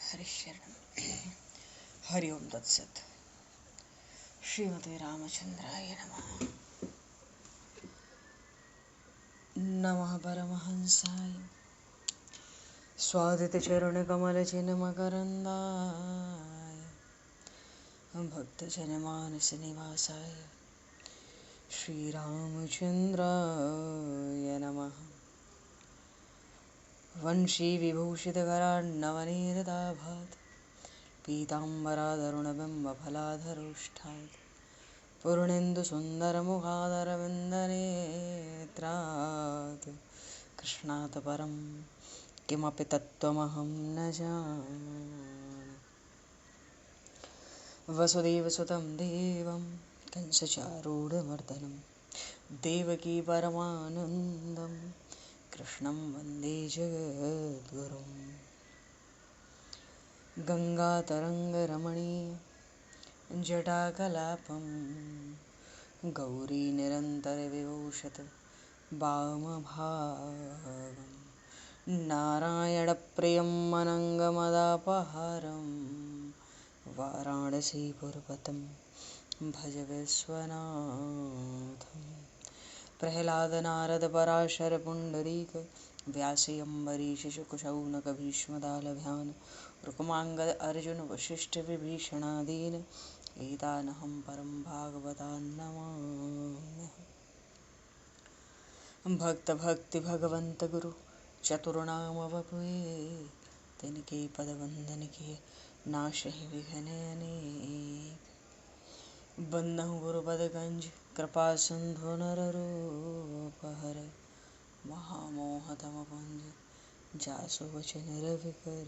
हरिशरण हरि ओम तत्सत। श्रीमते रामचंद्राय नमः। नमः परमहंसाय स्वादितचरणकमलचिन्मकरन्दाय भक्तजनमानसनिवासाय श्रीरामचन्द्राय नमः। वंशीविभूषितकरान्नवनीरदाभात् पीताम्बराधरुणबिम्बफलाधरोष्ठात् पूर्णेन्दुसुन्दरमुखादरविन्दनेत्रात् कृष्णात् परं किमपि तत्त्वमहं न जाने। वसुदेवसुतं देवं कंसचारूढमर्दनं देवकी परमानन्दं कृष्णं वन्दे जगद्गुरुं। गङ्गातरङ्गरमणीय जटाकलापं गौरीनिरन्तरविभूषत वामभागं नारायणप्रियं अनङ्गमदापहारं वाराणसीपुरपतं भज विश्वनाथं। प्रह्लादनारदपराशरपुण्डरीक व्यासि अम्बरीशशुकशौनकभीष्मदालभ्यान् रुक्माङ्गद अर्जुन वसिष्ठविभीषणादीन् एतानहं परं भागवतान् नमाम्यहम्। भक्त भक्ति भगवंत गुरु चतुर्नाम वपुए तिनके पद वंदन किए नाशहि विघ्न अनेक। बंदहु गुरुपद गंज कृपा सिंधु नररूप हर महामोह तम पुंज जासु वचन रवि कर।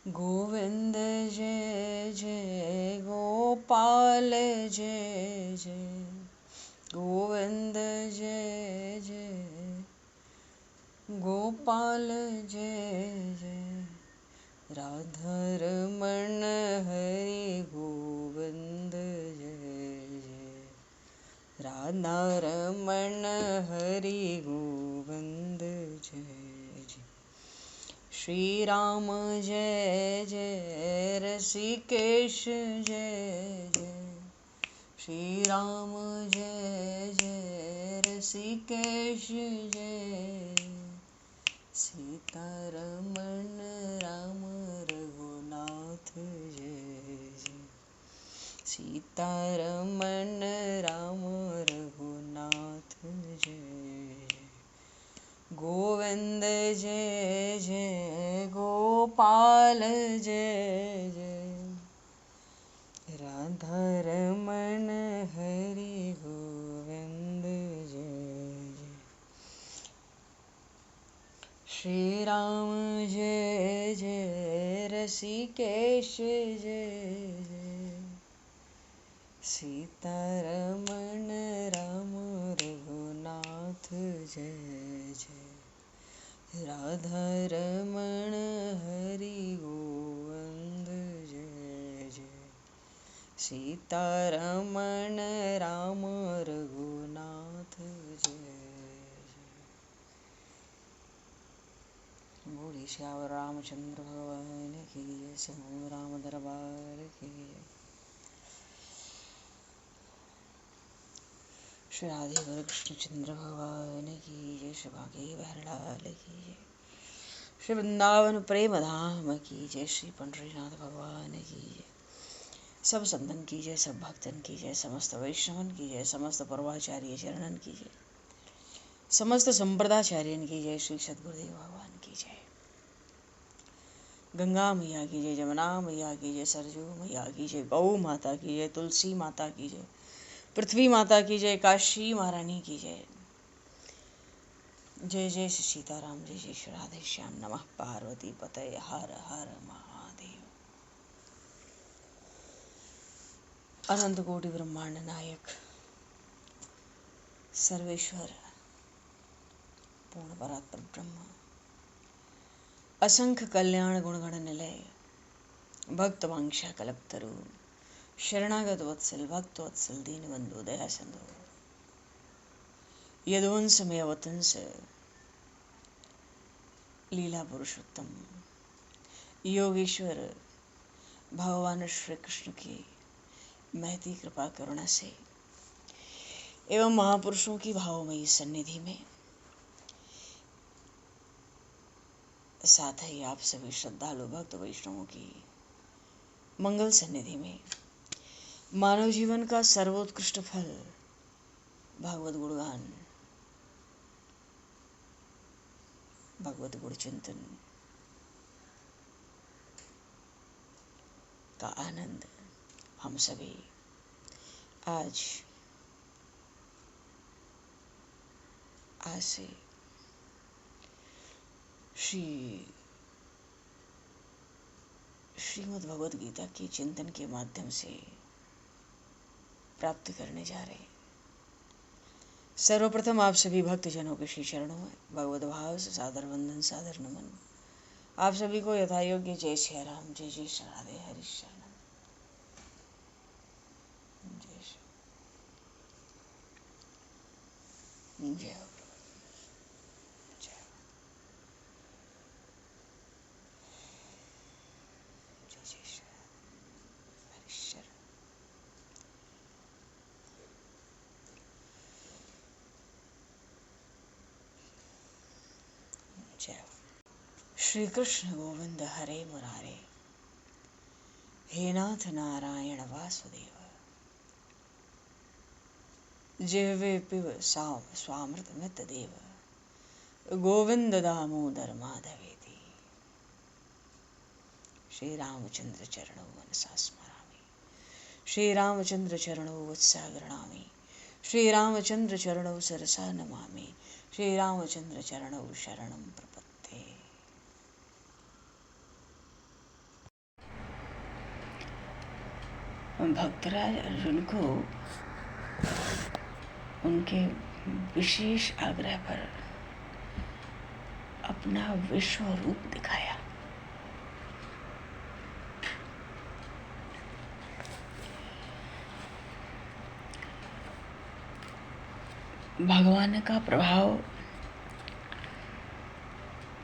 गोविंद जय जय गोपाल जय जय गोविंद जय जय गोपाल जय जय राधारमण हरि गोविंद जय जय राधारमण हरि गोविंद जय जय। श्री राम जय जय ऋषिकेश जय जय श्री राम जय जय ऋषिकेश जय सीतारमण राम रघुनाथ जय जय सीतारमण राम रघुनाथ जय जय। गोविंद जय जय गोपाल जय जय राधारमण हरि गोविंद जय जय। श्री राम जय जय ऋषिकेश जय जय सीतारमण राम रघुनाथ जय जय राधारमण हरि गोविंद जय जय सीतारमण राम रघुनाथ जय जय। बोले श्याम रामचंद्र भगवान की जय। समूह राम दरबार की जय। श्री राधे कृष्णचंद्र भगवान की जय। श्री भागे बहरलाल की जय। श्री वृंदावन प्रेम धाम की जय। श्री पंडरीनाथ भगवान की जय। सब संतन की जय, सब भक्तन की जय, समस्त वैष्णवन की जय, समस्त पूर्वाचार्य चरणन की जय, समस्त संप्रदाचार्यन की जय। श्री सद्गुरुदेव भगवान की जय। गंगा मैया की जय, जमुना मैया की जय, सरजू मैया की जय, गौ माता की जय, तुलसी माता की जय, पृथ्वी माता की जय, काशी महारानी की जय। जय जय श्री सीताराम, जय जय श्री राधे श्याम। नमः पार्वती पतये हर हर महादेव। अनंत कोटि ब्रह्मांड नायक सर्वेश्वर पूर्ण परात्पर ब्रह्म असंख्य कल्याण गुणगण निलय भक्त वांछा कल्पतरु शरणागत वत्सल भक्त वत्सल दीनबंधु दया सिंधु यदुवंश में अवतंस लीला पुरुषोत्तम योगेश्वर भगवान श्री कृष्ण की महती कृपा करुणा से एवं महापुरुषों की भावमयी सन्निधि में, साथ ही आप सभी श्रद्धालु भक्त वैष्णवों की मंगल सन्निधि में, मानव जीवन का सर्वोत्कृष्ट फल भागवत गुणगान, भगवत गुण चिंतन का आनंद हम सभी आज से श्रीमद् भगवद गीता के चिंतन के माध्यम से प्राप्त करने जा रहे हैं। सर्वप्रथम आप सभी भक्तजनों के श्री चरणों में भगवद भाव से सादर वंदन, सादर नमन। आप सभी को यथा योग्य जय श्री राम, जय जय श्री राधे, हरि शरणम, जय जय जय श्री कृष्ण गोविंद हरे मुरारे, हे नाथ नारायण वासुदेव, जिह्वे पिब स्वामृतमित देव, गोविंद दामोदर माधवेति। श्री रामचंद्र चरणौ मनसा स्मरामि, श्री रामचंद्र चरणौ वत्सा गृह्णामि, श्री रामचंद्र चरणौ सरसा नमामि, श्री रामचंद्र चरणौ शरणं प्रपद्ये। भक्तराज अर्जुन को उनके विशेष आग्रह पर अपना विश्व रूप दिखाया। भगवान का प्रभाव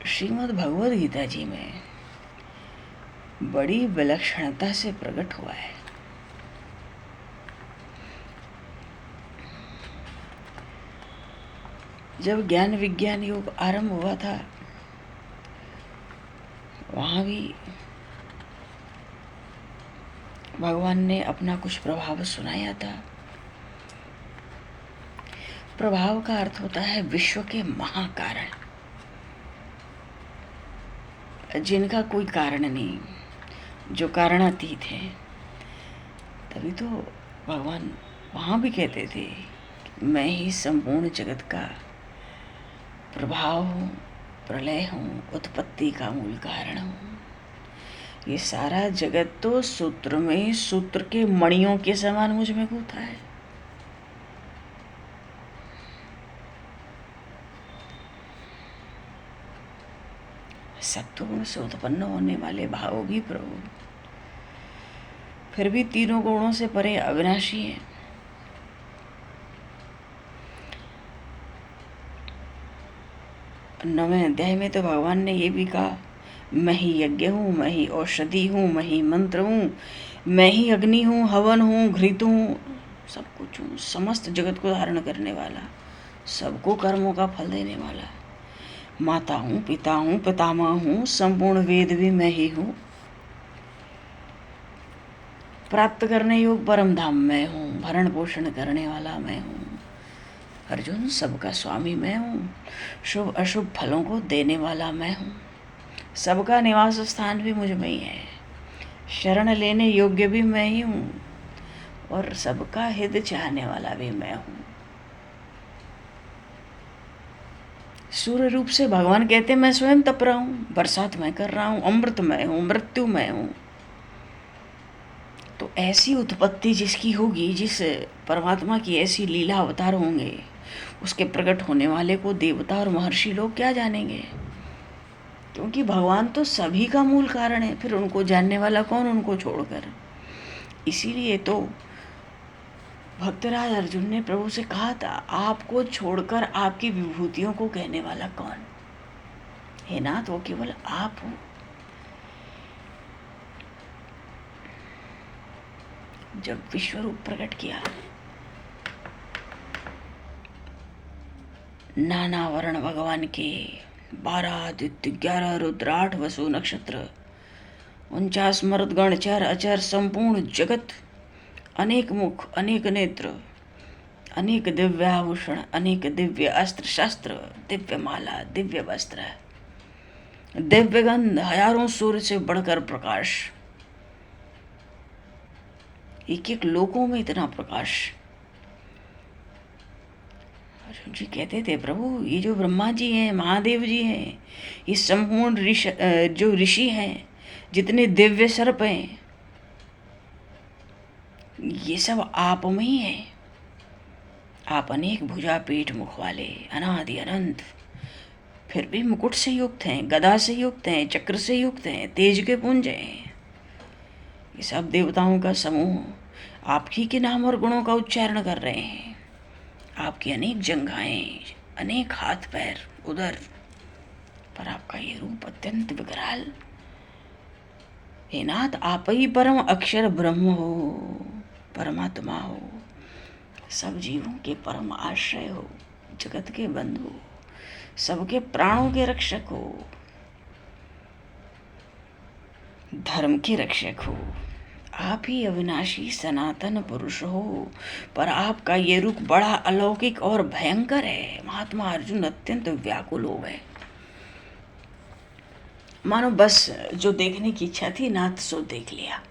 श्रीमद् भगवद गीता जी में बड़ी विलक्षणता से प्रकट हुआ है। जब ज्ञान विज्ञान युग आरंभ हुआ था, वहाँ भी भगवान ने अपना कुछ प्रभाव सुनाया था। प्रभाव का अर्थ होता है विश्व के महाकारण, जिनका कोई कारण नहीं, जो कारणातीत है। तभी तो भगवान वहाँ भी कहते थे कि मैं ही संपूर्ण जगत का प्रभाव हूँ, प्रलय हूँ, उत्पत्ति का मूल कारण हूँ। ये सारा जगत तो सूत्र में सूत्र के मणियों के समान मुझ में गूंथा है। सत्वगुण से उत्पन्न होने वाले भाव भी प्रभु फिर भी तीनों गुणों से परे अविनाशी है। नवें अध्याय में तो भगवान ने ये भी कहा, मैं ही यज्ञ हूँ, मैं ही औषधि हूँ, मैं ही मंत्र हूँ, मैं ही अग्नि हूँ, हवन हूँ, घृत हूँ, सब कुछ हूँ, समस्त जगत को धारण करने वाला, सबको कर्मों का फल देने वाला, माता हूँ, पिता हूँ, पितामह हूँ, संपूर्ण वेद भी मैं ही हूँ, प्राप्त करने योग्य परम धाम मैं हूँ, भरण पोषण करने वाला मैं हूँ। अर्जुन, सबका स्वामी मैं हूँ, शुभ अशुभ फलों को देने वाला मैं हूँ, सबका निवास स्थान भी मुझ में ही है, शरण लेने योग्य भी मैं ही हूँ और सबका हित चाहने वाला भी मैं हूँ। सूर्य रूप से भगवान कहते मैं स्वयं तप रहा हूँ, बरसात मैं कर रहा हूँ, अमृत मैं हूँ, मृत्यु मैं हूँ। तो ऐसी उत्पत्ति जिसकी होगी, जिस परमात्मा की ऐसी लीला अवतार होंगे, उसके प्रकट होने वाले को देवता और महर्षि लोग क्या जानेंगे? क्योंकि भगवान तो सभी का मूल कारण है, फिर उनको जानने वाला कौन उनको छोड़कर। इसीलिए तो भक्तराज अर्जुन ने प्रभु से कहा था, आपको छोड़कर आपकी विभूतियों को कहने वाला कौन? हे नाथ, वो केवल आप हो। जब विश्व रूप प्रकट किया, नाना वर्ण भगवान के, 12 आदित्य, 11 रुद्र, 8 वसु नक्षत्र, 49 मरुदगण, 4 अचर, संपूर्ण जगत, अनेक मुख, अनेक नेत्र, अनेक दिव्य आभूषण, अनेक दिव्य अस्त्र शस्त्र, दिव्य माला, दिव्य वस्त्र, दिव्य गंध, हजारों सूर्य से बढ़कर प्रकाश, एक एक लोकों में इतना प्रकाश। अर्जुन जी कहते थे, प्रभु ये जो ब्रह्मा जी हैं, महादेव जी हैं, ये संपूर्ण जो ऋषि हैं, जितने दिव्य सर्प हैं, ये सब आप में ही है। आप अनेक भुजा पीठ मुख वाले, अनादि अनंत, फिर भी मुकुट से युक्त हैं, गदा से युक्त हैं, चक्र से युक्त हैं, तेज के पुंज हैं। ये सब देवताओं का समूह आपही के नाम और गुणों का उच्चारण कर रहे हैं। आपकी अनेक जंघाएं, अनेक हाथ पैर, उदर, पर आपका ये रूप अत्यंत विकराल। हे नाथ, आप ही परम अक्षर ब्रह्म हो, परमात्मा हो, सब जीवों के परम आश्रय हो, जगत के बंधु हो, सबके प्राणों के रक्षक हो, धर्म के रक्षक हो। आप ही अविनाशी सनातन पुरुष हो, पर आपका ये रूप बड़ा अलौकिक और भयंकर है। महात्मा अर्जुन अत्यंत व्याकुल हो गए, मानो बस जो देखने की इच्छा थी नाथ सो देख लिया।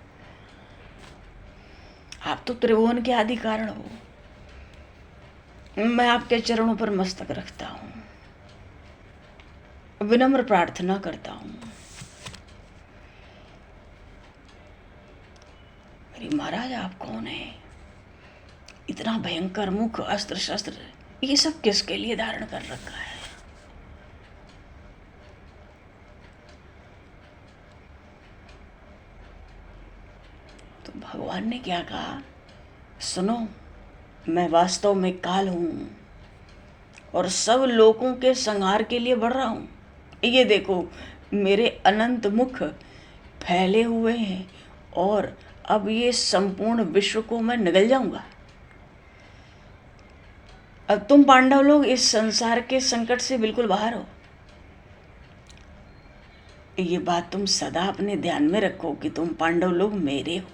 आप तो त्रिभुवन के आदि कारण हो, मैं आपके चरणों पर मस्तक रखता हूं, विनम्र प्रार्थना करता हूं, अरे महाराज आप कौन है? इतना भयंकर मुख, अस्त्र शस्त्र, ये सब किसके लिए धारण कर रखा है? तो भगवान ने क्या कहा, सुनो, मैं वास्तव में काल हूं और सब लोगों के संहार के लिए बढ़ रहा हूं। ये देखो, मेरे अनंत मुख फैले हुए हैं और अब ये संपूर्ण विश्व को मैं निगल जाऊंगा। अब तुम पांडव लोग इस संसार के संकट से बिल्कुल बाहर हो। ये बात तुम सदा अपने ध्यान में रखो कि तुम पांडव लोग मेरे हो।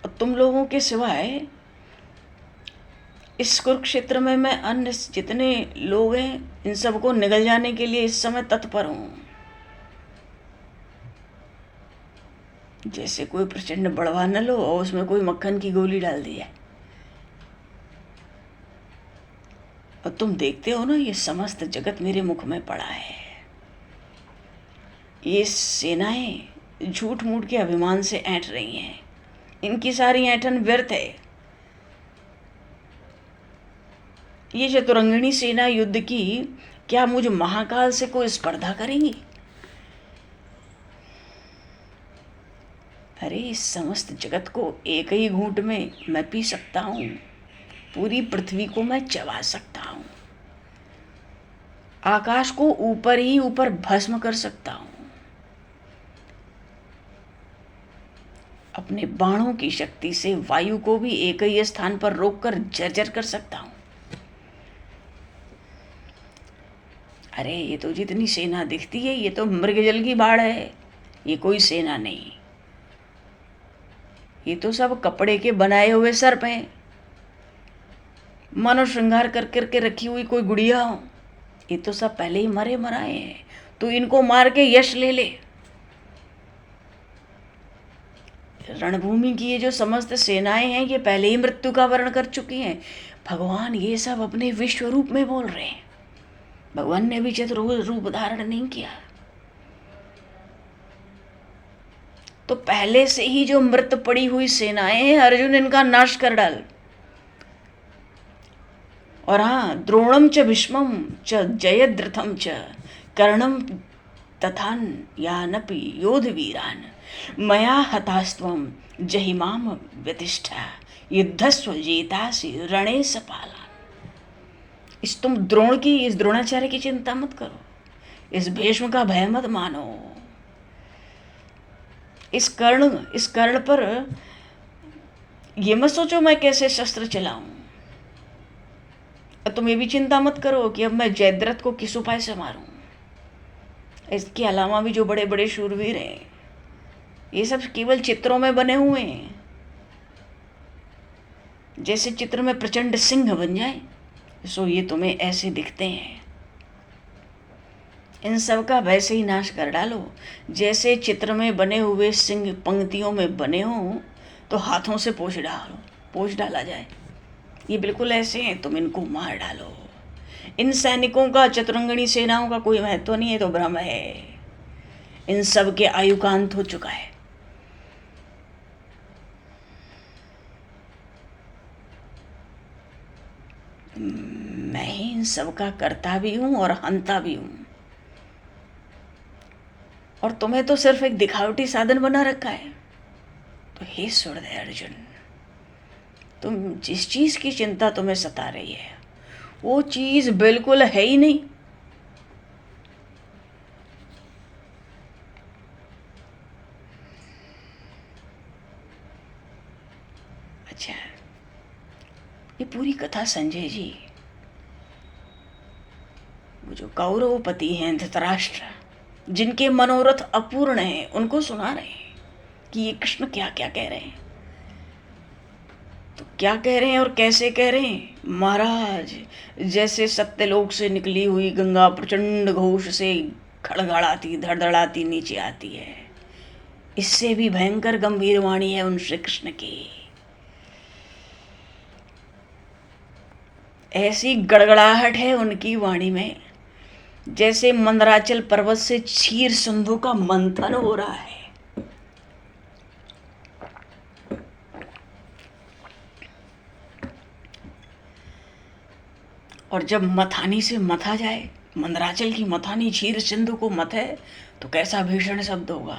और तुम लोगों के सिवाय इस कुरुक्षेत्र में मैं अन्य जितने लोग हैं, इन सबको निगल जाने के लिए इस समय तत्पर हूं। जैसे कोई प्रचंड बड़वा न लो और उसमें कोई मक्खन की गोली डाल दी है। और तुम देखते हो ना, ये समस्त जगत मेरे मुख में पड़ा है। ये सेनाएं झूठ मूठ के अभिमान से ऐंठ रही हैं, इनकी सारी ऐंठन व्यर्थ है। ये चतुरंगिणी सेना युद्ध की क्या मुझ महाकाल से कोई स्पर्धा करेंगी? अरे इस समस्त जगत को एक ही घूंट में मैं पी सकता हूं, पूरी पृथ्वी को मैं चबा सकता हूं, आकाश को ऊपर ही ऊपर भस्म कर सकता हूं, अपने बाणों की शक्ति से वायु को भी एक ही स्थान पर रोककर जर्जर कर सकता हूं। अरे ये तो जितनी सेना दिखती है, ये तो मृगजल की बाढ़ है, ये कोई सेना नहीं। ये तो सब कपड़े के बनाए हुए सर्प हैं, मानो श्रृंगार कर करके रखी हुई कोई गुड़िया हो। ये तो सब पहले ही मरे मराए हैं, तो इनको मार के यश ले ले। रणभूमि की ये जो समस्त सेनाएं हैं, ये पहले ही मृत्यु का वर्ण कर चुकी हैं। भगवान ये सब अपने विश्व रूप में बोल रहे हैं। भगवान ने भी चतुर्भुज रूप धारण नहीं किया, तो पहले से ही जो मृत पड़ी हुई सेनाएं हैं, अर्जुन इनका नाश कर डाल। और हाँ, द्रोणम च भीष्मम च जयद्रथम च कर्णम तथान यानपि योध वीरान मया हतास्त्वम जहिमाम व्यतिष्ठा युद्धस्व जेतासि रणे सपालान। तुम इस द्रोणाचार्य की चिंता मत करो, इस भीष्म का भय मत मानो, इस कर्ण पर ये मत सोचो मैं कैसे शस्त्र चलाऊं। तुम ये भी चिंता मत करो कि अब मैं जयद्रथ को किस उपाय से मारूं। इसके अलावा भी जो बड़े बड़े शूरवीर हैं, ये सब केवल चित्रों में बने हुए हैं। जैसे चित्र में प्रचंड सिंह बन जाए, सो ये तुम्हें ऐसे दिखते हैं। इन सब का वैसे ही नाश कर डालो। जैसे चित्र में बने हुए सिंह पंक्तियों में बने हों तो हाथों से पोंछ डाला जाए, ये बिल्कुल ऐसे हैं, तुम इनको मार डालो। इन सैनिकों का, चतुरंगणी सेनाओं का कोई महत्व नहीं है, तो भ्रम है। इन सब के आयु का अंत हो चुका है। मैं ही इन सब का कर्ता भी हूं और हंता भी हूं, और तुम्हें तो सिर्फ एक दिखावटी साधन बना रखा है। तो हे सूर्यदेव अर्जुन, तुम जिस चीज की चिंता तुम्हें सता रही है वो चीज बिल्कुल है ही नहीं। अच्छा, ये पूरी कथा संजय जी, वो जो कौरवपति हैं धृतराष्ट्र, जिनके मनोरथ अपूर्ण हैं, उनको सुना रहे हैं कि ये कृष्ण क्या क्या कह रहे हैं। तो क्या कह रहे हैं और कैसे कह रहे हैं? महाराज, जैसे सत्यलोक से निकली हुई गंगा प्रचंड घोष से खड़खड़ाती धड़धड़ाती नीचे आती है, इससे भी भयंकर गंभीर वाणी है उन श्री कृष्ण की। ऐसी गड़गड़ाहट है उनकी वाणी में जैसे मंदराचल पर्वत से क्षीर सिंधु का मंथन हो रहा है। और जब मथानी से मथा जाए, मंदराचल की मथानी क्षीर सिंधु को मथे, तो कैसा भीषण शब्द होगा।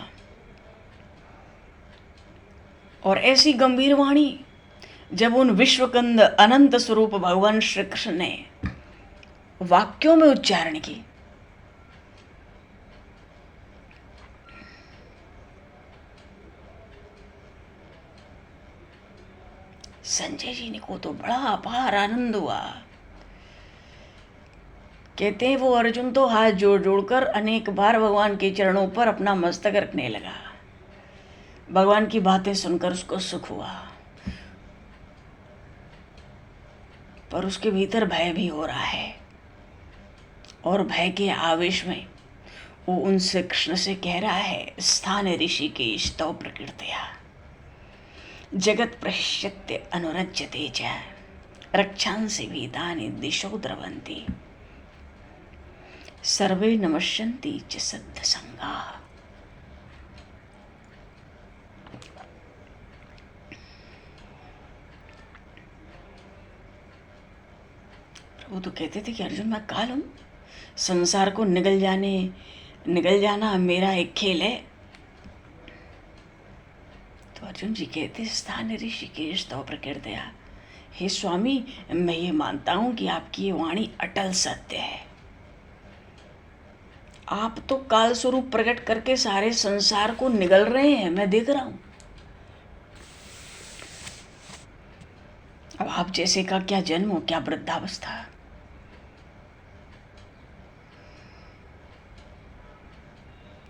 और ऐसी गंभीर वाणी जब उन विश्वकंद अनंत स्वरूप भगवान श्री कृष्ण ने वाक्यों में उच्चारण की, संजय जी को तो बड़ा अपार आनंद हुआ। कहते हैं वो अर्जुन तो हाथ जोड़ जोड़कर अनेक बार भगवान के चरणों पर अपना मस्तक रखने लगा। भगवान की बातें सुनकर उसको सुख हुआ, पर उसके भीतर भय भी हो रहा है। और भय के आवेश में वो उनसे कृष्ण से कह रहा है, स्थान ऋषिकेश तव प्रकृतया जगत प्रश्यत्य अनुरज्यते च रक्षांसि भीतानि दिशो द्रवन्ति सर्वे नमस्यन्ति च सद्धसंगाः। प्रभु तो कहते थे कि अर्जुन मैं काल हूं, संसार को निगल जाना मेरा एक खेल है। तो अर्जुन जी कहते, स्थान ऋषिकेश तव प्रकृतया, हे स्वामी मैं ये मानता हूं कि आपकी ये वाणी अटल सत्य है। आप तो काल स्वरूप प्रकट करके सारे संसार को निगल रहे हैं, मैं देख रहा हूं। अब आप जैसे का क्या जन्म हो, क्या वृद्धावस्था।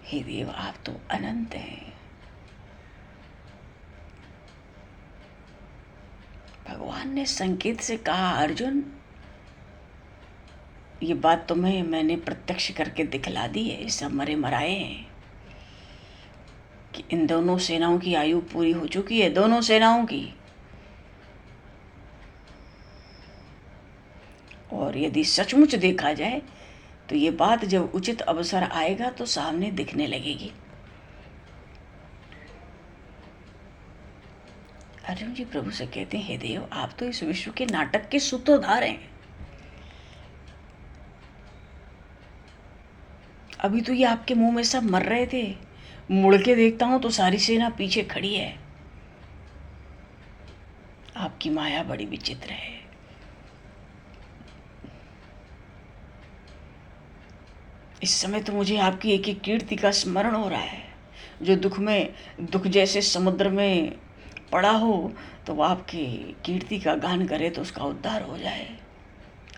हे देव, आप तो अनंत हैं। भगवान ने संकेत से कहा, अर्जुन ये बात तुम्हें मैंने प्रत्यक्ष करके दिखला दी है, सब मरे मराए हैं कि इन दोनों सेनाओं की आयु पूरी हो चुकी है, दोनों सेनाओं की। और यदि सचमुच देखा जाए तो ये बात जब उचित अवसर आएगा तो सामने दिखने लगेगी। अर्जुन जी प्रभु से कहते हैं, हे देव, आप तो इस विश्व के नाटक के सूत्रधार हैं। अभी तो ये आपके मुंह में सब मर रहे थे, मुड़ के देखता हूं तो सारी सेना पीछे खड़ी है। आपकी माया बड़ी विचित्र है। इस समय तो मुझे आपकी एक एक कीर्ति का स्मरण हो रहा है। जो दुख जैसे समुद्र में पड़ा हो तो वो आपकी कीर्ति का गान करे तो उसका उद्धार हो जाए।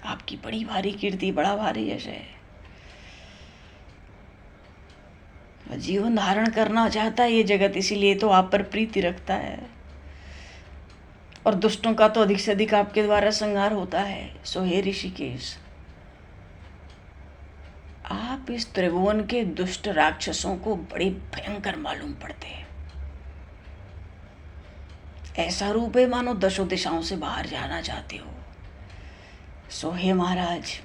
आपकी बड़ी भारी कीर्ति, बड़ा भारी जैसे है। जीवन धारण करना चाहता है ये जगत, इसीलिए तो आप पर प्रीति रखता है, और दुष्टों का तो अधिक से अधिक आपके द्वारा संहार होता है। सो हे ऋषिकेश, आप इस त्रिभुवन के दुष्ट राक्षसों को बड़े भयंकर मालूम पड़ते हैं। ऐसा रूप है मानो दशों दिशाओं से बाहर जाना चाहते हो। सो हे महाराज,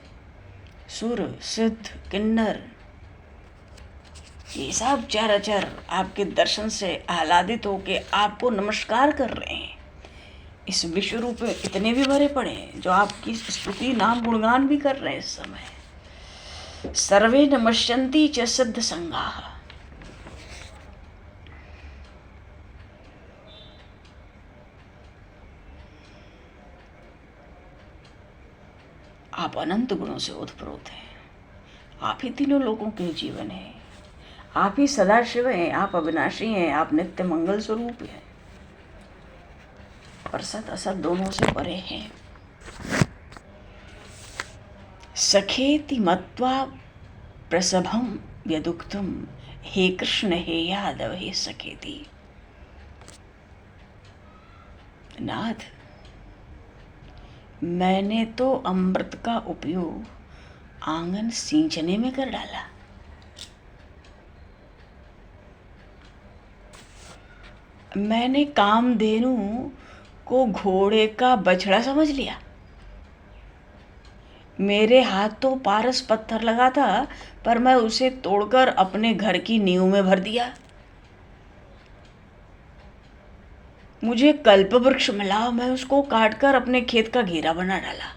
सुर सिद्ध किन्नर ये सब चराचर आपके दर्शन से आह्लादित होके आपको नमस्कार कर रहे हैं। इस विश्व रूप में इतने भी भरे पड़े हैं जो आपकी स्तुति नाम गुणगान भी कर रहे हैं इस समय। सर्वे नमस्यन्ति च सिद्ध संगाः। आप अनंत गुणों से ओतप्रोत हैं। आप ही तीनों लोगों के जीवन हैं। आप ही सदाशिव हैं, आप अविनाशी हैं, आप नित्य मंगल स्वरूप हैं, और सत असत दोनों से परे हैं। सखेति मत्वा प्रसभम यदुक्तम, हे कृष्ण हे यादव हे सखेति। नाथ, मैंने तो अमृत का उपयोग आंगन सींचने में कर डाला। मैंने कामधेनु को घोड़े का बछड़ा समझ लिया। मेरे हाथ तो पारस पत्थर लगा था, पर मैं उसे तोड़कर अपने घर की नींव में भर दिया। मुझे कल्प वृक्ष मिला, मैं उसको काटकर अपने खेत का घेरा बना डाला।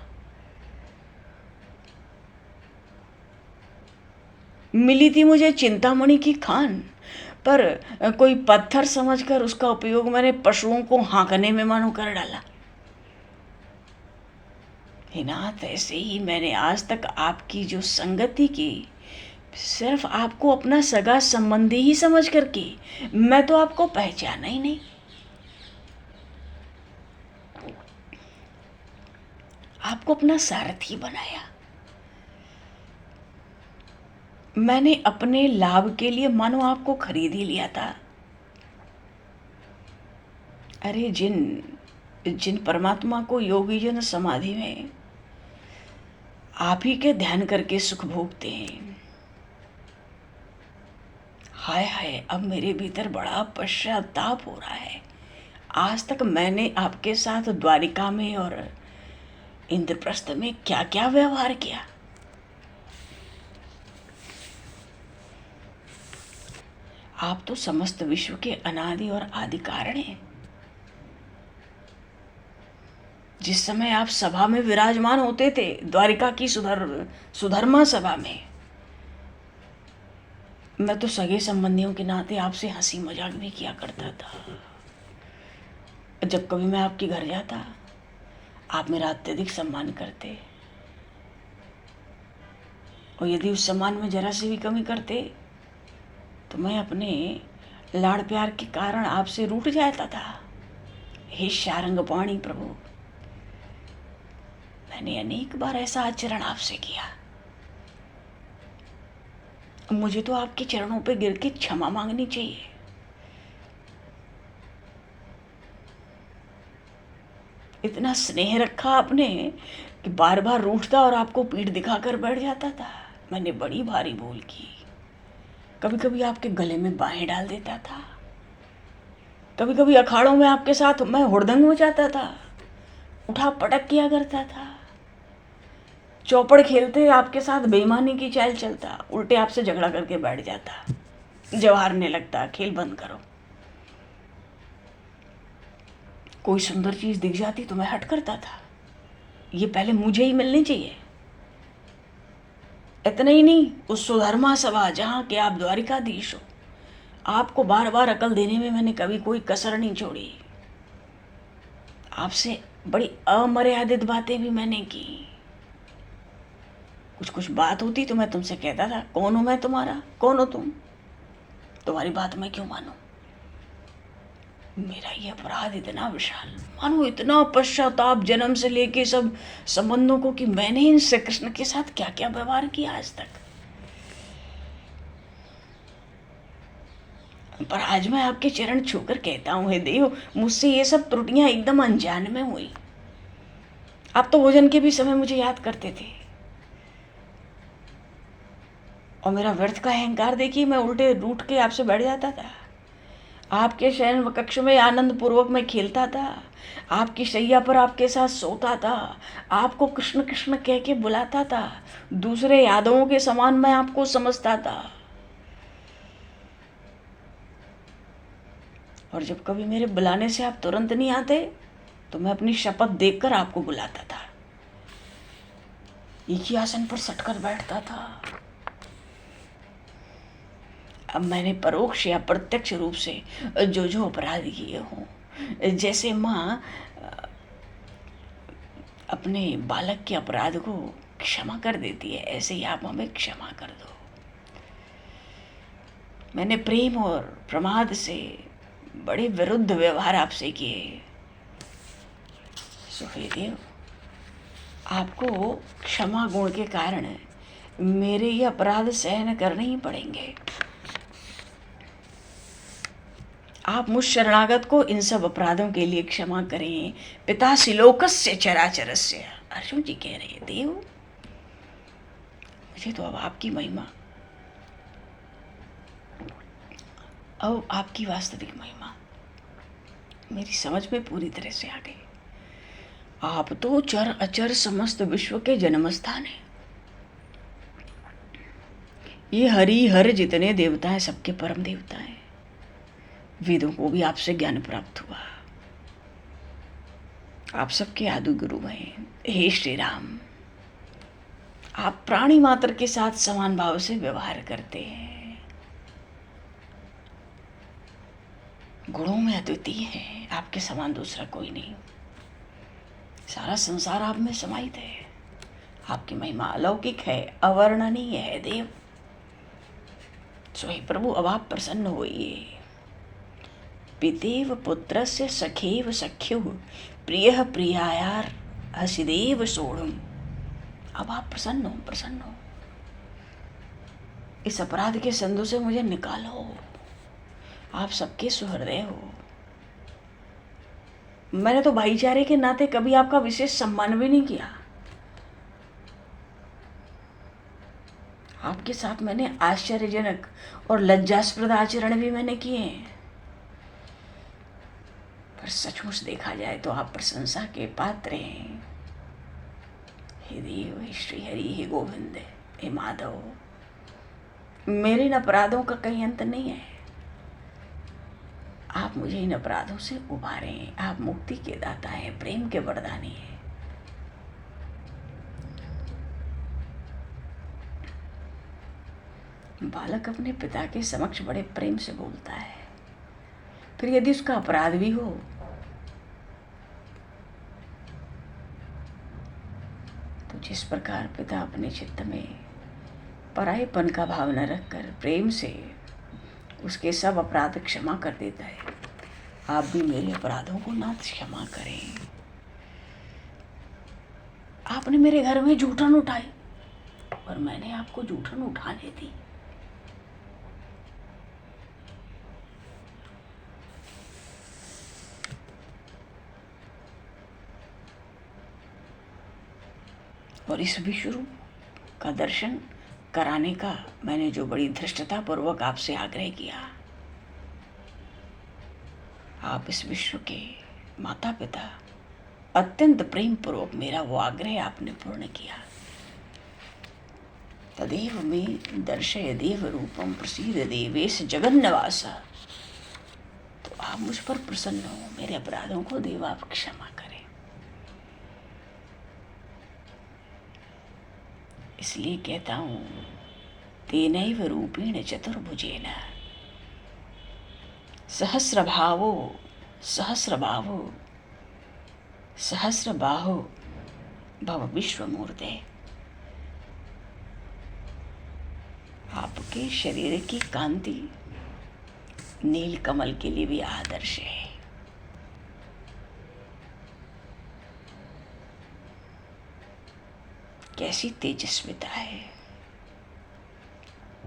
मिली थी मुझे चिंतामणि की खान, पर कोई पत्थर समझकर उसका उपयोग मैंने पशुओं को हाँकने में मानो कर डाला। हे नाथ, ऐसे ही मैंने आज तक आपकी जो संगति की, सिर्फ आपको अपना सगा संबंधी ही समझ करके, मैं तो आपको पहचाना ही नहीं। आपको अपना सारथी बनाया। मैंने अपने लाभ के लिए मानो आपको खरीद ही लिया था। अरे जिन परमात्मा को योगी जन समाधि में आप ही के ध्यान करके सुख भोगते हैं, हाय हाय, अब मेरे भीतर बड़ा पश्चाताप हो रहा है। आज तक मैंने आपके साथ द्वारिका में और इंद्रप्रस्थ में क्या क्या व्यवहार किया। आप तो समस्त विश्व के अनादि और आदि कारण हैं। जिस समय आप सभा में विराजमान होते थे, द्वारिका की सुधर्मा सभा में, मैं तो सगे संबंधियों के नाते आपसे हंसी मजाक भी किया करता था। जब कभी मैं आपके घर जाता, आप मेरा अत्यधिक सम्मान करते, और यदि उस सम्मान में जरा सी भी कमी करते तो मैं अपने लाड़ प्यार के कारण आपसे रूठ जाता था। हे शारंगपाणी प्रभु, मैंने अनेक बार ऐसा आचरण आपसे किया। मुझे तो आपके चरणों पे गिर के क्षमा मांगनी चाहिए। इतना स्नेह रखा आपने कि बार बार रूठता और आपको पीठ दिखाकर बैठ जाता था। मैंने बड़ी भारी भूल की। कभी कभी आपके गले में बाहें डाल देता था। कभी कभी अखाड़ों में आपके साथ मैं हुड़दंग हो जाता था, उठा पटक किया करता था। चौपड़ खेलते आपके साथ बेईमानी की चाल चलता, उल्टे आपसे झगड़ा करके बैठ जाता, जवारने लगता, खेल बंद करो। कोई सुंदर चीज दिख जाती तो मैं हट करता था, ये पहले मुझे ही मिलनी चाहिए। इतना ही नहीं, उस सुधर्मा सभा जहाँ के आप द्वारिकाधीश हो, आपको बार बार अकल देने में मैंने कभी कोई कसर नहीं छोड़ी। आपसे बड़ी अमर्यादित बातें भी मैंने की। कुछ कुछ बात होती तो मैं तुमसे कहता था, कौन हूँ मैं तुम्हारा, कौन हो तुम, तुम्हारी बात मैं क्यों मानूं। मेरा ये अपराध इतना विशाल, मानो इतना पश्चाताप जन्म से लेके सब संबंधों को, कि मैंने इन श्री कृष्ण के साथ क्या क्या व्यवहार किया आज तक। पर आज मैं आपके चरण छूकर कहता हूँ, हे देव, मुझसे ये सब त्रुटियां एकदम अनजान में हुई। आप तो भोजन के भी समय मुझे याद करते थे, और मेरा व्यर्थ का अहंकार देखिए, मैं उल्टे रूठ के आपसे बैठ जाता था। आपके शयन कक्ष में आनंद पूर्वक मैं खेलता था, आपकी शैया पर आपके साथ सोता था, आपको कृष्ण कृष्ण कह के बुलाता था, दूसरे यादवों के समान मैं आपको समझता था। और जब कभी मेरे बुलाने से आप तुरंत नहीं आते तो मैं अपनी शपथ देकर आपको बुलाता था, एक ही आसन पर सटकर बैठता था। अब मैंने परोक्ष या प्रत्यक्ष रूप से जो जो अपराध किए हों, जैसे माँ अपने बालक के अपराध को क्षमा कर देती है, ऐसे ही आप हमें क्षमा कर दो। मैंने प्रेम और प्रमाद से बड़े विरुद्ध व्यवहार आपसे किए। सुखदेव, आपको क्षमा गुण के कारण मेरे ये अपराध सहन करने ही पड़ेंगे। आप मुझ शरणागत को इन सब अपराधों के लिए क्षमा करें। पिता सिलोकस्य चराचरस्य, अर्जुन जी कह रहे हैं, देव मुझे तो अब आपकी महिमा, अब आपकी वास्तविक महिमा मेरी समझ में पूरी तरह से आ गई। आप तो चर अचर समस्त विश्व के जन्म स्थान है। ये हरि हर जितने देवता हैं सबके परम देवता हैं। वेदों को भी आपसे ज्ञान प्राप्त हुआ, आप सबके आदि गुरु हैं। हे श्री राम, आप प्राणी मात्र के साथ समान भाव से व्यवहार करते हैं, गुणों में अद्वितीय हैं, आपके समान दूसरा कोई नहीं। सारा संसार आप में समाहित है, आपकी महिमा अलौकिक है, अवर्णनीय है देव। सो हे प्रभु, अब आप प्रसन्न होइए। पितेव पुत्रस्य सखेव सख्युः प्रियः प्रियायार हसिदेव सोढ़ुम। अब आप प्रसन्न हो, प्रसन्न हो। इस अपराध के संदूं से मुझे निकालो। आप सबके सुहृदय हो। मैंने तो भाईचारे के नाते कभी आपका विशेष सम्मान भी नहीं किया। आपके साथ मैंने आश्चर्यजनक और लज्जास्पद आचरण भी मैंने किए हैं, पर सचमुच देखा जाए तो आप प्रशंसा के पात्र हैं। हे देव, हे श्री हरि, हे गोविंद, हे माधव, मेरे इन अपराधों का कहीं अंत नहीं है। आप मुझे इन अपराधों से उबारें। आप मुक्ति के दाता हैं, प्रेम के वरदानी हैं। बालक अपने पिता के समक्ष बड़े प्रेम से बोलता है, फिर यदि उसका अपराध भी हो तो जिस प्रकार पिता अपने चित्त में परायेपन का भाव न रखकर प्रेम से उसके सब अपराध क्षमा कर देता है, आप भी मेरे अपराधों को नाथ क्षमा करें। आपने मेरे घर में जूठन उठाई और मैंने आपको जूठन उठाने दी। और इस विश्व का दर्शन कराने का मैंने जो बड़ी धृष्टता पूर्वक आपसे आग्रह किया, आप इस विश्व के माता पिता, अत्यंत प्रेम पूर्वक मेरा वो आग्रह आपने पूर्ण किया। तदेव में दर्शय देव रूपम प्रसीद देवेश जगन्नवासा। तो आप मुझ पर प्रसन्न हो, मेरे अपराधों को देव आप क्षमा करें। इसलिए कहता हूं, तेनैव रूपेण चतुर्भुजेन सहस्रभावो सहस्रबाहो सहस्रबाहो भव विश्वमूर्ते। आपके शरीर की कांति नील कमल के लिए भी आदर्श है। कैसी तेजस्विता है।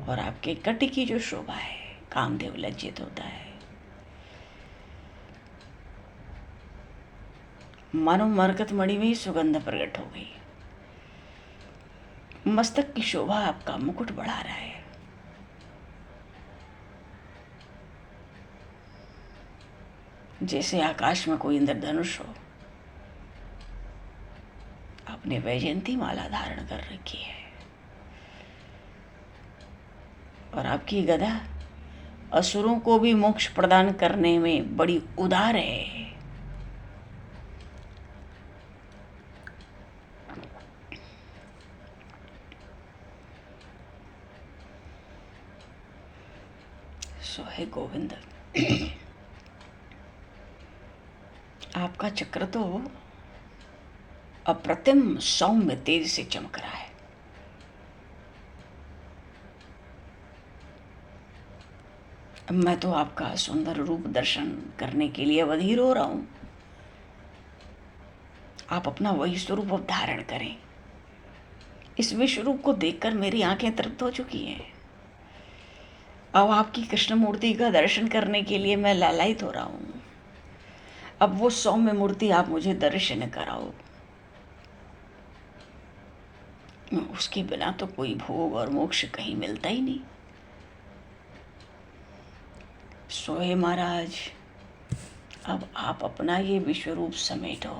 और आपके कटी की जो शोभा है, कामदेव लज्जित होता है। मानो मरकत मणि में ही सुगंध प्रकट हो गई। मस्तक की शोभा आपका मुकुट बढ़ा रहा है। जैसे आकाश में कोई इंद्रधनुष हो। आपने वैजयंती माला धारण कर रखी है और आपकी गदा असुरों को भी मोक्ष प्रदान करने में बड़ी उदार है। सो है गोविंद। आपका चक्र तो अप्रतिम सौम्य तेज से चमक रहा है। मैं तो आपका सुंदर रूप दर्शन करने के लिए अधीर हो रहा हूं। आप अपना वही स्वरूप अब धारण करें। इस विश्व रूप को देखकर मेरी आंखें तृप्त हो चुकी हैं। अब आपकी कृष्ण मूर्ति का दर्शन करने के लिए मैं लालायित हो रहा हूं। अब वो सौम्य मूर्ति आप मुझे दर्शन कराओ। उसके बिना तो कोई भोग और मोक्ष कहीं मिलता ही नहीं। सोहे महाराज, अब आप अपना ये विश्व रूप समेटो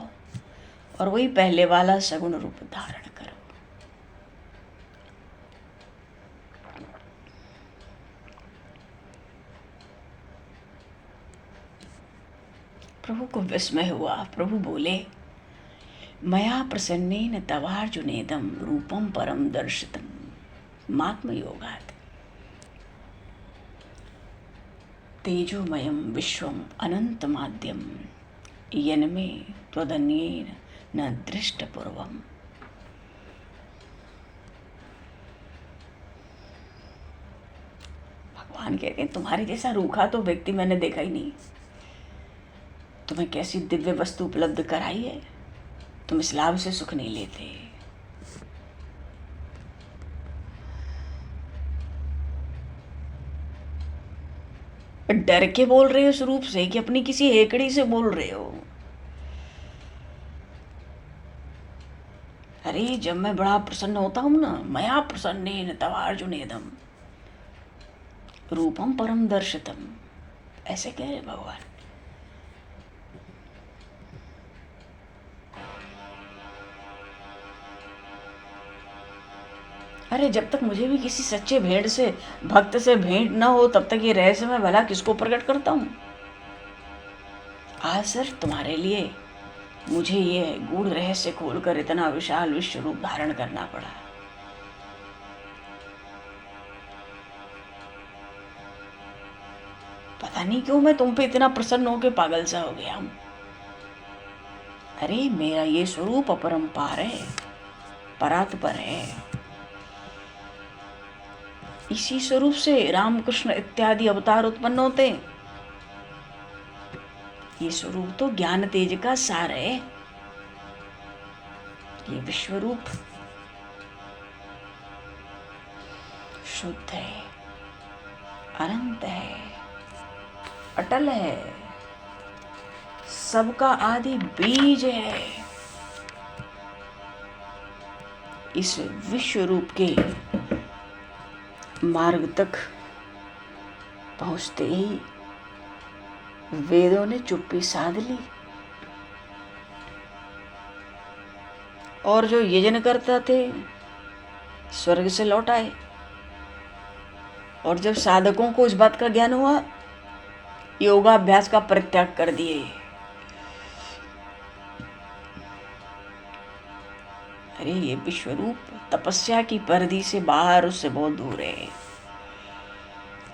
और वही पहले वाला सगुण रूप धारण करो। प्रभु को विस्मय हुआ। प्रभु बोले, मया प्रसन्नेन तवार्जुनेदं रूपम परम दर्शितम मात्म योगात् तेजोमयम विश्वम अनंत माध्यम यन्मे त्वदन्येन न दृष्ट पूर्वम। भगवान कहते हैं, तुम्हारे जैसा रूखा तो व्यक्ति मैंने देखा ही नहीं। तुम्हें कैसी दिव्य वस्तु उपलब्ध कराई है, तुम इस लाभ से सुख नहीं लेते। डर के बोल रहे हो इस रूप से कि अपनी किसी हेकड़ी से बोल रहे हो? अरे जब मैं बड़ा प्रसन्न होता हूं ना, मया प्रसन्नेन तवार्जुनेदं रूपम परम दर्शितम, ऐसे कह रहे भगवान। अरे जब तक मुझे भी किसी सच्चे भेंट से, भक्त से भेंट न हो, तब तक ये रहस्य मैं भला किसको प्रकट करता हूं? आज सिर्फ तुम्हारे लिए मुझे ये गूढ़ रहस्य खोलकर इतना विशाल विश्व रूप धारण करना पड़ा। पता नहीं क्यों मैं तुम पे इतना प्रसन्न होकर पागल सा हो गया हूं। अरे मेरा ये स्वरूप अपरंपार है, परात्पर है। इसी स्वरूप से रामकृष्ण इत्यादि अवतार उत्पन्न होते हैं। ये स्वरूप तो ज्ञान तेज का सार है। ये विश्व रूप शुद्ध है, अनंत है, अटल है, सबका आदि बीज है। इस विश्व रूप के मार्ग तक पहुंचते ही वेदों ने चुप्पी साध ली और जो यजन करते थे स्वर्ग से लौट आए। और जब साधकों को इस बात का ज्ञान हुआ, योगाभ्यास का परित्याग कर दिए। अरे ये विश्व रूप तपस्या की परिधि से बाहर, उससे बहुत दूर है।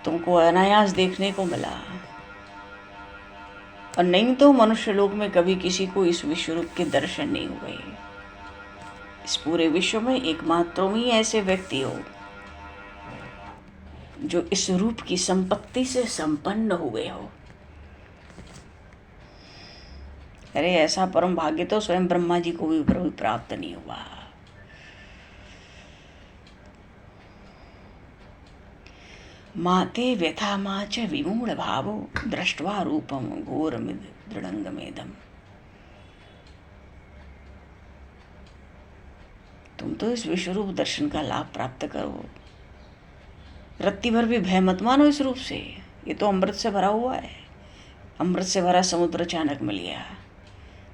तुमको अनायास देखने को मिला, और नहीं तो मनुष्य लोक में कभी किसी को इस विश्व रूप के दर्शन नहीं हुए। इस पूरे विश्व में एकमात्र तुम ही ऐसे व्यक्ति हो जो इस रूप की संपत्ति से संपन्न हुए हो। अरे ऐसा परम भाग्य तो स्वयं ब्रह्मा जी को भी प्राप्त नहीं हुआ। माते व्यथा मा च विमूढ़ भावो दृष्ट्वा रूपम घोरमिद दृढ़ंगमेदम। तुम तो इस विश्वरूप दर्शन का लाभ प्राप्त करो, रत्ती भर भी भय मत मानो इस रूप से। ये तो अमृत से भरा हुआ है। अमृत से भरा समुद्र अचानक मिल गया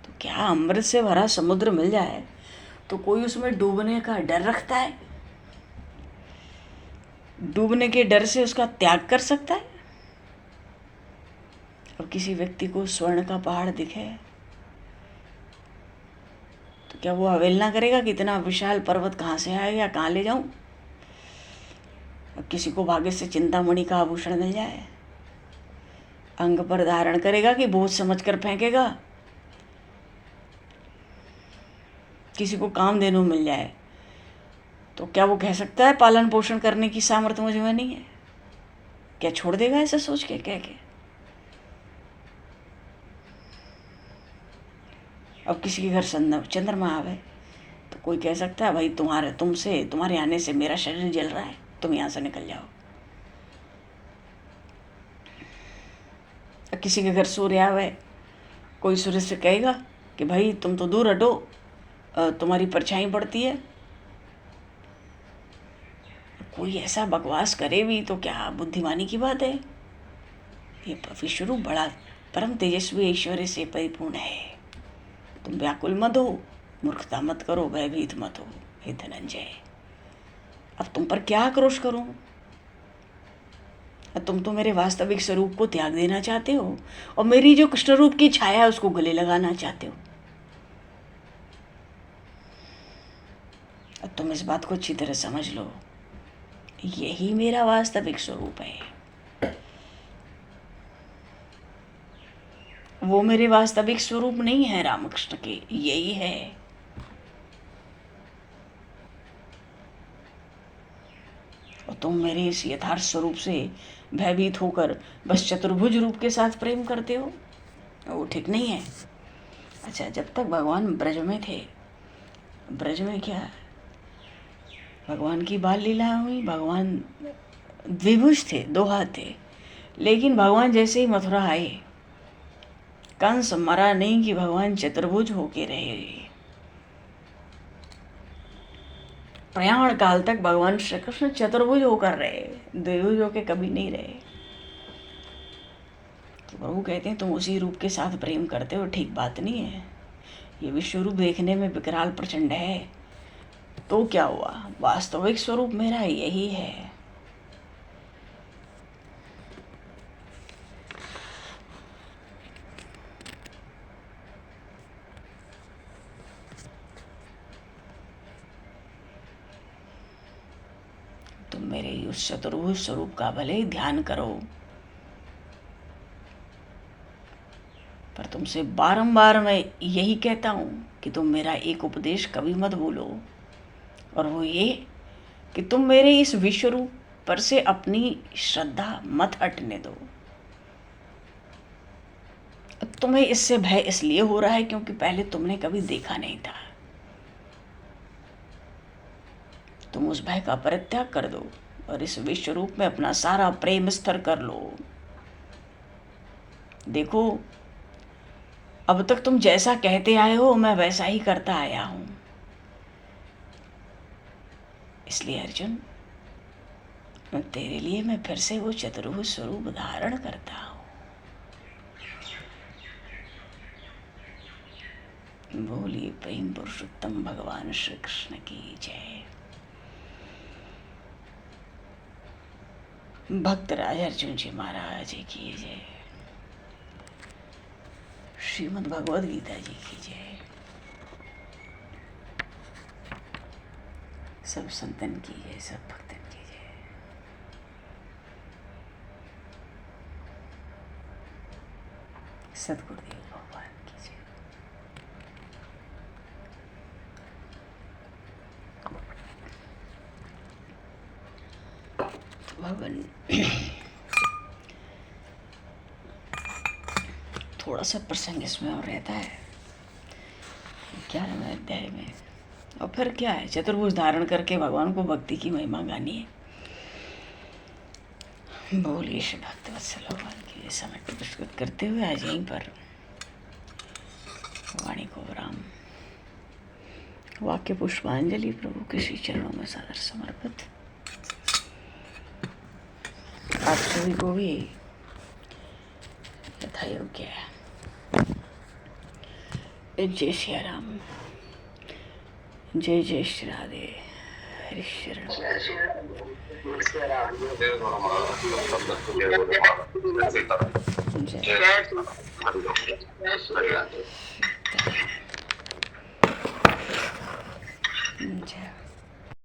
तो क्या अमृत से भरा समुद्र मिल जाए तो कोई उसमें डूबने का डर रखता है? डूबने के डर से उसका त्याग कर सकता है? और किसी व्यक्ति को स्वर्ण का पहाड़ दिखे तो क्या वो अवहेलना करेगा कि इतना विशाल पर्वत कहाँ से आएगा, कहाँ ले जाऊं? अब किसी को भाग्य से चिंतामणि का आभूषण मिल जाए, अंग पर धारण करेगा कि बोझ समझकर फेंकेगा? किसी को कामधेनु मिल जाए तो क्या वो कह सकता है पालन पोषण करने की सामर्थ्य मुझ में नहीं है? क्या छोड़ देगा ऐसा सोच के कह के? अब किसी के घर चंद्रमा आवे तो कोई कह सकता है भाई तुम्हारे आने से मेरा शरीर जल रहा है, तुम यहाँ से निकल जाओ। अब किसी के घर सूर्य आवे, कोई सूर्य से कहेगा कि भाई तुम तो दूर हटो, तुम्हारी परछाई पड़ती है। कोई ऐसा बकवास करे भी तो क्या बुद्धिमानी की बात है? ये विश्वरूप बड़ा परम तेजस्वी ऐश्वर्य से परिपूर्ण है। तुम व्याकुल मत हो, मूर्खता मत करो, भयभीत मत हो। हे धनंजय, अब तुम पर क्या आक्रोश करूं? तुम तो मेरे वास्तविक स्वरूप को त्याग देना चाहते हो और मेरी जो कृष्ण रूप की छाया है उसको गले लगाना चाहते हो। अब तुम इस बात को अच्छी तरह समझ लो, यही मेरा वास्तविक स्वरूप है। वो मेरे वास्तविक स्वरूप नहीं है रामकृष्ण के, यही है। और तुम मेरे इस यथार्थ स्वरूप से भयभीत होकर बस चतुर्भुज रूप के साथ प्रेम करते हो, वो ठीक नहीं है। अच्छा, जब तक भगवान ब्रज में थे, ब्रज में क्या भगवान की बाल लीला हुई, भगवान द्विभुज थे, दो हाथ थे। लेकिन भगवान जैसे ही मथुरा आए, कंस मरा नहीं कि भगवान चतुर्भुज होके रहे। प्रयाण काल तक भगवान श्री कृष्ण चतुर्भुज होकर रहे, द्विभुज होके कभी नहीं रहे। तो प्रभु कहते हैं तुम उसी रूप के साथ प्रेम करते हो, ठीक बात नहीं है। ये विश्व रूप देखने में विकराल प्रचंड है तो क्या हुआ, वास्तविक स्वरूप मेरा यही है। तुम मेरे उस चतुर्भुज स्वरूप का भले ही ध्यान करो, पर तुमसे बारंबार मैं यही कहता हूं कि तुम मेरा एक उपदेश कभी मत भूलो, और वो ये कि तुम मेरे इस विश्व रूप पर से अपनी श्रद्धा मत हटने दो। तुम्हें इससे भय इसलिए हो रहा है क्योंकि पहले तुमने कभी देखा नहीं था। तुम उस भय का परित्याग कर दो और इस विश्व रूप में अपना सारा प्रेम स्थिर कर लो। देखो, अब तक तुम जैसा कहते आए हो मैं वैसा ही करता आया हूं। इसलिए अर्जुन, तेरे लिए मैं फिर से वो चतुर्भुज स्वरूप धारण करता हूं। बोलिए प्रेम पुरुषोत्तम भगवान श्री कृष्ण की जय। भक्त राज अर्जुन जी महाराज की जय। श्रीमद् भगवद गीता जी की जय। सब संतन की जय, सब भक्तन की जय। सद्गुरुदेव भगवान की जय। भगवान थोड़ा सा प्रसंग इसमें और रहता है 11वें अध्याय में। और फिर क्या है, चतुर्भुज धारण करके भगवान को भक्ति की महिमा गानी है। बोलिए श्री भक्त वत्सल भगवान की। समय को पुरस्कृत करते हुए आज यहीं पर वाणी को विराम। वाक्य पुष्पांजलि प्रभु के श्री चरणों में सादर समर्पित। आप सभी को भी यथा योग्य है। जय श्री राम, जय जय श्री राधे, हरि शरण। जय